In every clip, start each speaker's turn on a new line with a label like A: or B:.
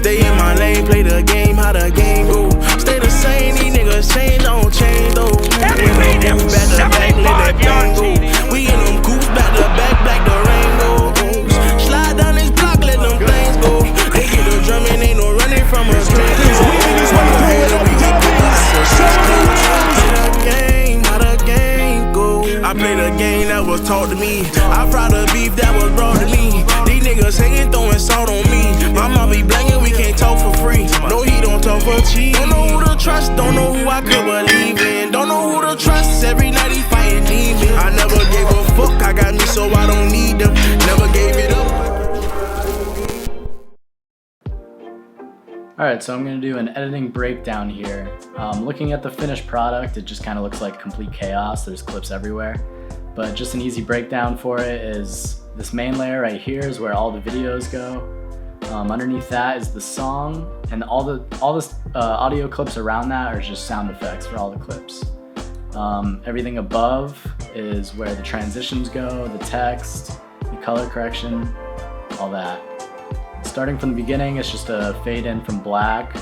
A: Stay in my lane, play the game, how the game go. Stay the same, these niggas change, don't change though. We in them goose back to back, let that bang go. We in them goose back to back, black the rainbow. Slide down this block, let them things go. They get the drum and ain't no running from us. We get I play the game that was taught to me. I fry the beef that was brought to me. These niggas hanging, throwing salt on me. My mom be blanking, we can't talk for free. No, he don't talk for cheap. Don't know who to trust, don't know who I could believe in. Don't know who to trust, every night he fighting demons. I never gave a fuck, I got me so I don't need them. Never gave it up.
B: Alright, so I'm going to do an editing breakdown here. Looking at the finished product, it just kind of looks like complete chaos. There's clips everywhere. But just an easy breakdown for it is this main layer right here is where all the videos go. Underneath that is the song, and all the audio clips around that are just sound effects for all the clips. Everything above is where the transitions go, the text, the color correction, all that. Starting from the beginning, it's just a fade in from black,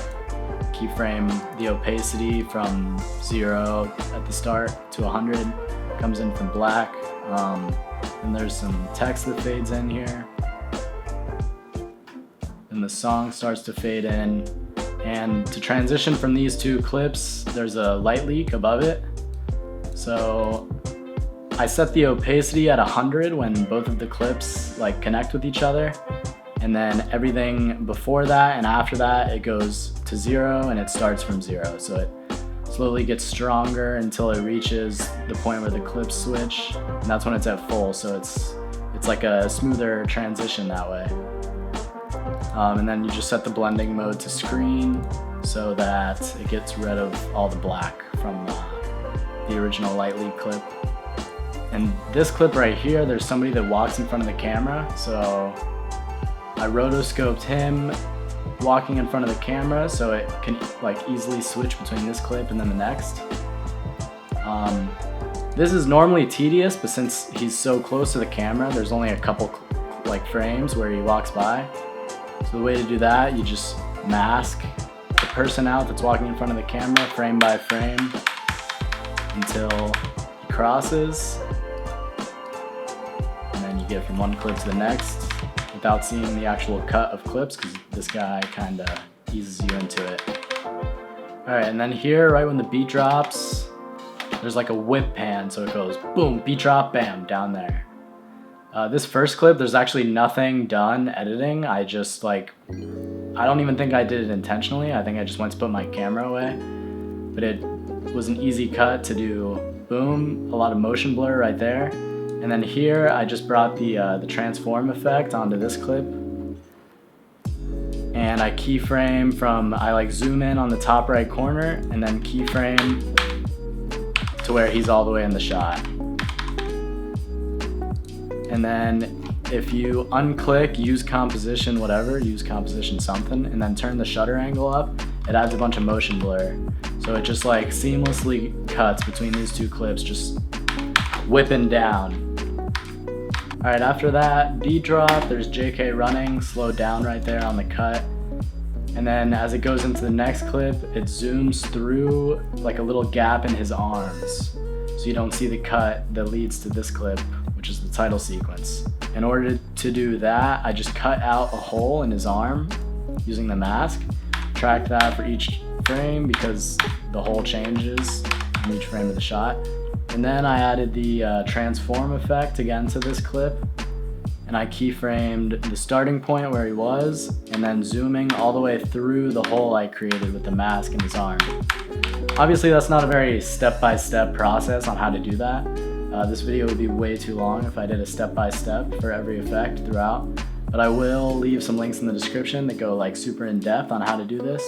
B: keyframe the opacity from 0 at the start to 100, comes in from black, and there's some text that fades in here, and the song starts to fade in, and to transition from these two clips, there's a light leak above it, so I set the opacity at 100 when both of the clips like connect with each other. And then everything before that and after that, it goes to 0 and it starts from 0. So it slowly gets stronger until it reaches the point where the clips switch, and that's when it's at full. So it's like a smoother transition that way. And then you just set the blending mode to screen so that it gets rid of all the black from the original light leak clip. And this clip right here, there's somebody that walks in front of the camera, so I rotoscoped him walking in front of the camera so it can like easily switch between this clip and then the next. This is normally tedious, but since he's so close to the camera, there's only a couple like frames where he walks by. So the way to do that, you just mask the person out that's walking in front of the camera frame by frame until he crosses, and then you get from one clip to the next without seeing the actual cut of clips, because this guy kind of eases you into it. Alright, and then here, right when the beat drops, there's like a whip pan, so it goes boom, beat drop, bam, down there. This first clip, there's actually nothing done editing. I just I don't even think I did it intentionally. I think I just went to put my camera away. But it was an easy cut to do boom, a lot of motion blur right there. And then here, I just brought the transform effect onto this clip. And I keyframe from, I zoom in on the top right corner and then keyframe to where he's all the way in the shot. And then if you unclick, use composition whatever, use composition something, and then turn the shutter angle up, it adds a bunch of motion blur. So it just seamlessly cuts between these two clips, just whipping down. Alright, after that, beat drop, there's JK running, slowed down right there on the cut. And then as it goes into the next clip, it zooms through like a little gap in his arms. So you don't see the cut that leads to this clip, which is the title sequence. In order to do that, I just cut out a hole in his arm using the mask. Track that for each frame because the hole changes in each frame of the shot. And then I added the transform effect again to this clip, and I keyframed the starting point where he was, and then zooming all the way through the hole I created with the mask in his arm. Obviously that's not a very step-by-step process on how to do that. This video would be way too long if I did a step-by-step for every effect throughout, but I will leave some links in the description that go super in depth on how to do this.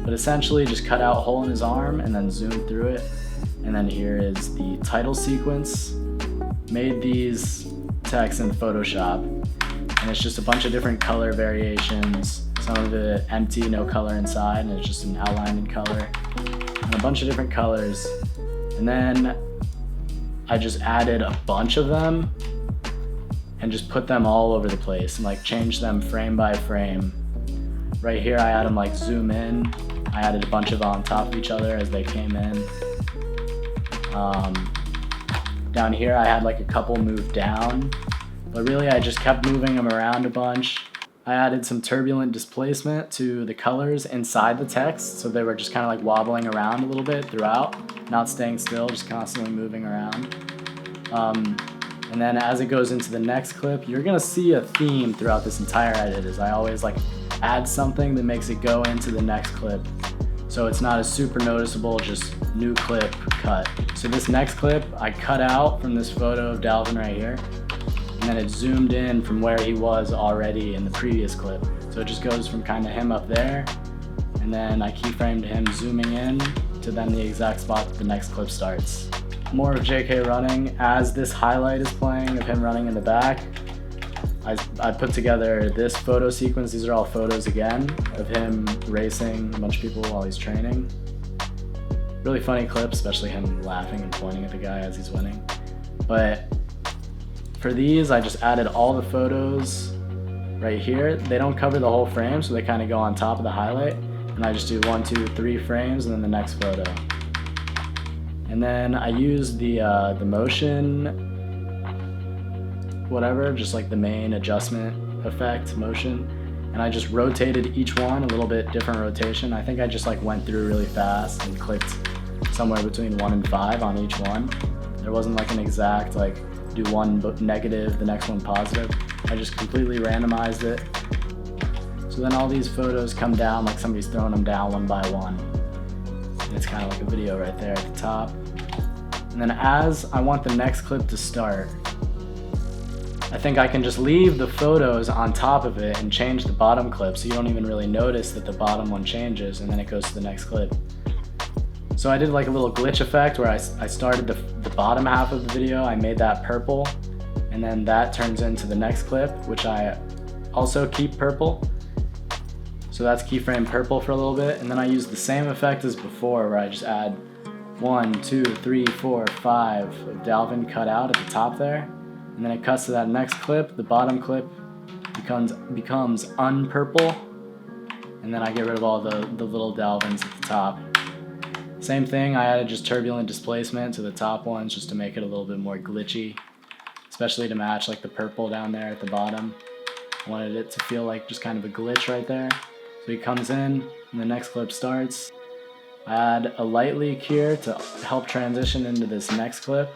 B: But essentially just cut out a hole in his arm and then zoom through it. And then here is the title sequence. Made these text in Photoshop, and it's just a bunch of different color variations. Some of it empty, no color inside, and it's just an outline in color, and a bunch of different colors. And then I just added a bunch of them and just put them all over the place and changed them frame by frame Right here I had them like zoom in. I added a bunch of on top of each other as they came in. Down here I had like a couple move down, but really I just kept moving them around a bunch. I added some turbulent displacement to the colors inside the text, so they were just kind of like wobbling around a little bit throughout, not staying still, just constantly moving around. And then as it goes into the next clip, you're gonna see a theme throughout this entire edit, is I always like add something that makes it go into the next clip. So it's not a super noticeable, just new clip, cut. So this next clip, I cut out from this photo of Dalvin right here, and then it zoomed in from where he was already in the previous clip. So it just goes from kind of him up there, and then I keyframed him zooming in to then the exact spot that the next clip starts. More of JK running. As this highlight is playing of him running in the back, I put together this photo sequence. These are all photos again of him racing a bunch of people while he's training. Really funny clip, especially him laughing and pointing at the guy as he's winning. But for these, I just added all the photos right here. They don't cover the whole frame, so they kind of go on top of the highlight. And I just do 1, 2, 3 frames and then the next photo. And then I use the motion, whatever, just like the main adjustment effect motion. And I just rotated each one a little bit different rotation. I think I just like went through really fast and clicked somewhere between 1 and 5 on each one. There wasn't like an exact like do one negative, the next one positive. I just completely randomized it. So then all these photos come down like somebody's throwing them down one by one. And it's kind of like a video right there at the top. And then as I want the next clip to start, I think I can just leave the photos on top of it and change the bottom clip so you don't even really notice that the bottom one changes, and then it goes to the next clip. So I did like a little glitch effect where I started the bottom half of the video, I made that purple, and then that turns into the next clip, which I also keep purple. So that's keyframe purple for a little bit, and then I use the same effect as before where I just add 1, 2, 3, 4, 5 of Dalvin cut out at the top there. And then it cuts to that next clip. The bottom clip becomes unpurple. And then I get rid of all the little Dalvins at the top. Same thing, I added just turbulent displacement to the top ones just to make it a little bit more glitchy, especially to match like the purple down there at the bottom. I wanted it to feel like just kind of a glitch right there. So he comes in and the next clip starts. I add a light leak here to help transition into this next clip.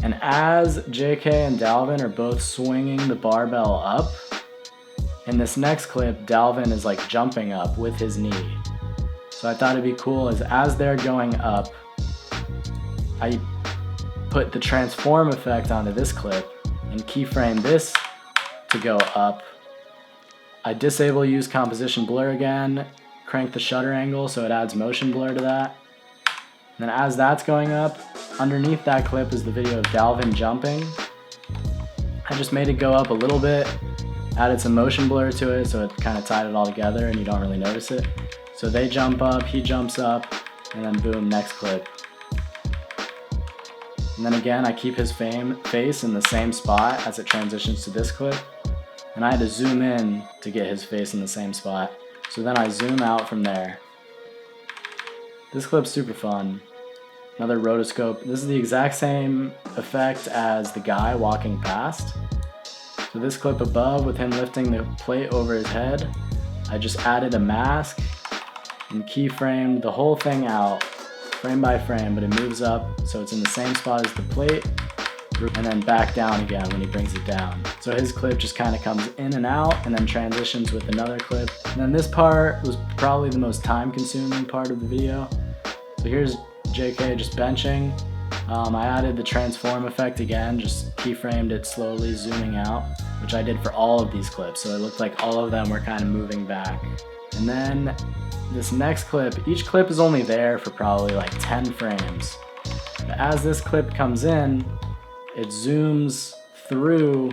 B: And as JK and Dalvin are both swinging the barbell up, in this next clip, Dalvin is like jumping up with his knee. So I thought it'd be cool is as they're going up, I put the transform effect onto this clip and keyframe this to go up. I disable use composition blur again, crank the shutter angle so it adds motion blur to that. And then as that's going up, underneath that clip is the video of Dalvin jumping. I just made it go up a little bit, added some motion blur to it so it kind of tied it all together and you don't really notice it. So they jump up, he jumps up, and then boom, next clip. And then again, I keep his face in the same spot as it transitions to this clip. And I had to zoom in to get his face in the same spot. So then I zoom out from there. This clip's super fun. Another rotoscope. This is the exact same effect as the guy walking past. So this clip above with him lifting the plate over his head, I just added a mask and keyframed the whole thing out, frame by frame, but it moves up so it's in the same spot as the plate, and then back down again when he brings it down. So his clip just kind of comes in and out and then transitions with another clip. And then this part was probably the most time-consuming part of the video. So here's JK just benching. I added the transform effect again, just keyframed it slowly, zooming out, which I did for all of these clips. So it looked like all of them were kind of moving back. And then this next clip, each clip is only there for probably like 10 frames. But as this clip comes in, it zooms through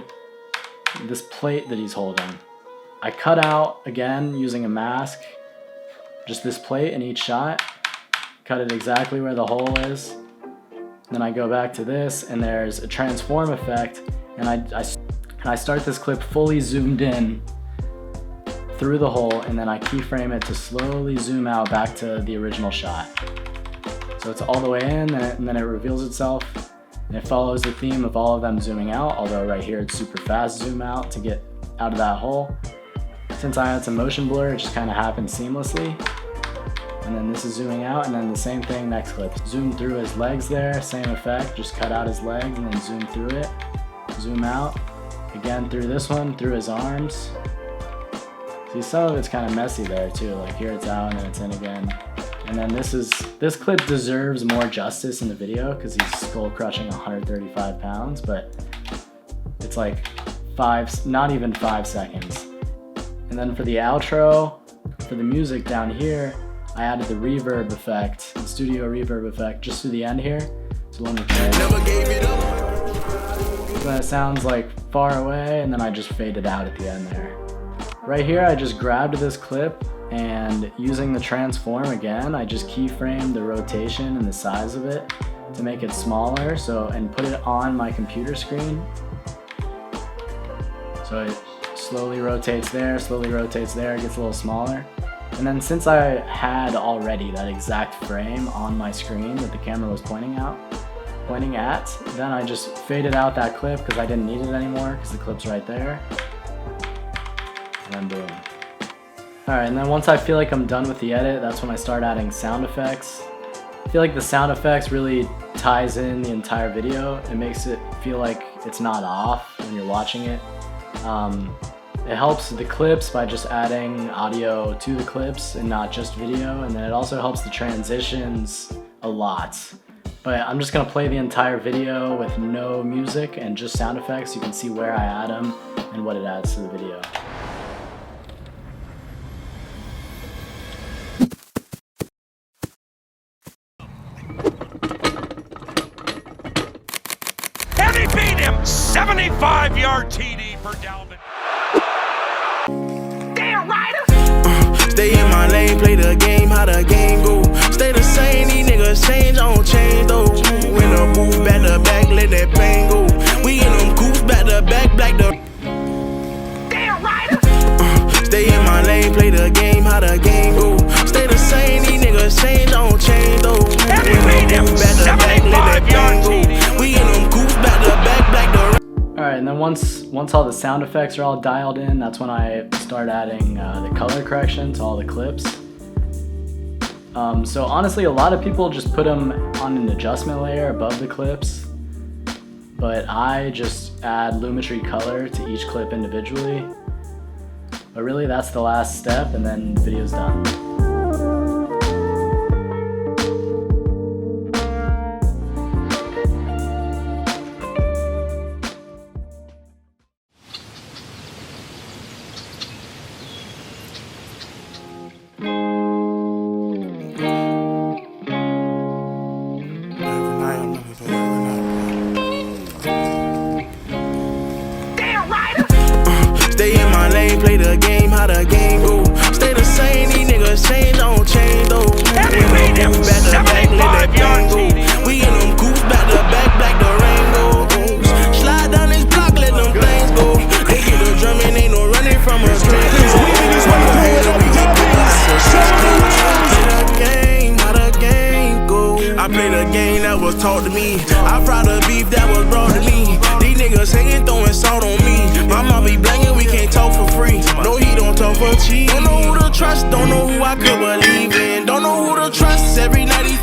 B: this plate that he's holding. I cut out, again, using a mask, just this plate in each shot, cut it exactly where the hole is. Then I go back to this, and there's a transform effect, and I start this clip fully zoomed in through the hole, and then I keyframe it to slowly zoom out back to the original shot. So it's all the way in, and then it reveals itself, and it follows the theme of all of them zooming out, although right here it's super fast zoom out to get out of that hole. Since I had some motion blur, it just kind of happened seamlessly. And then this is zooming out, and then the same thing next clip. Zoom through his legs there, same effect, just cut out his legs and then zoom through it. Zoom out, again through this one, through his arms. See, some of it's kind of messy there too, like here it's out and then it's in again. And then this clip deserves more justice in the video because he's skull crushing 135 pounds, but it's like not even 5 seconds. And then for the outro, for the music down here, I added the reverb effect, the studio reverb effect, just to the end here. So let me play it. So then it sounds like far away, and then I just fade it out at the end there. Right here, I just grabbed this clip, and using the transform again, I just keyframed the rotation and the size of it to make it smaller, and put it on my computer screen. So it slowly rotates there, it gets a little smaller. And then since I had already that exact frame on my screen that the camera was pointing at, then I just faded out that clip because I didn't need it anymore because the clip's right there. And then boom. Alright, and then once I feel like I'm done with the edit, that's when I start adding sound effects. I feel like the sound effects really ties in the entire video. It makes it feel like it's not off when you're watching it. It helps the clips by just adding audio to the clips and not just video, and then it also helps the transitions a lot. But I'm just gonna play the entire video with no music and just sound effects so you can see where I add them and what it adds to the video.
C: And he beat him! 75-yard TD for Dalvin.
A: Stay in my lane, play the game, how the game go. Stay the same, these niggas change, I don't change though. In the booth, back to back, let that pain go. We in them goofs, back to back, black the. Damn right. Stay in my lane, play the game, how the game go. Stay the same, these niggas change, I don't change though.
C: And he beat him! 75-yard TD.
A: We in them goofs, back to back, black the.
B: Alright, and then once all the sound effects are all dialed in, that's when I start adding the color correction to all the clips. So honestly, a lot of people just put them on an adjustment layer above the clips, but I just add Lumetri color to each clip individually. But really, that's the last step, and then the video's done.
A: Stay in my lane, play the game, how the game go. Stay the same, these niggas change, I don't change though.
C: And he beat him! 75-yard TD.
A: We in them goofs, back to back, black the rain goes. Slide down this block, let them things go. They get the drum and ain't no running from us. I play the game that was taught to me. I fry the beef that was brought to me. These niggas hanging, throwing salt on me. My mom be blangin', we can't talk for free. No, he don't talk for cheap. Don't know who to trust, don't know who I could believe in. Don't know who to trust, every night he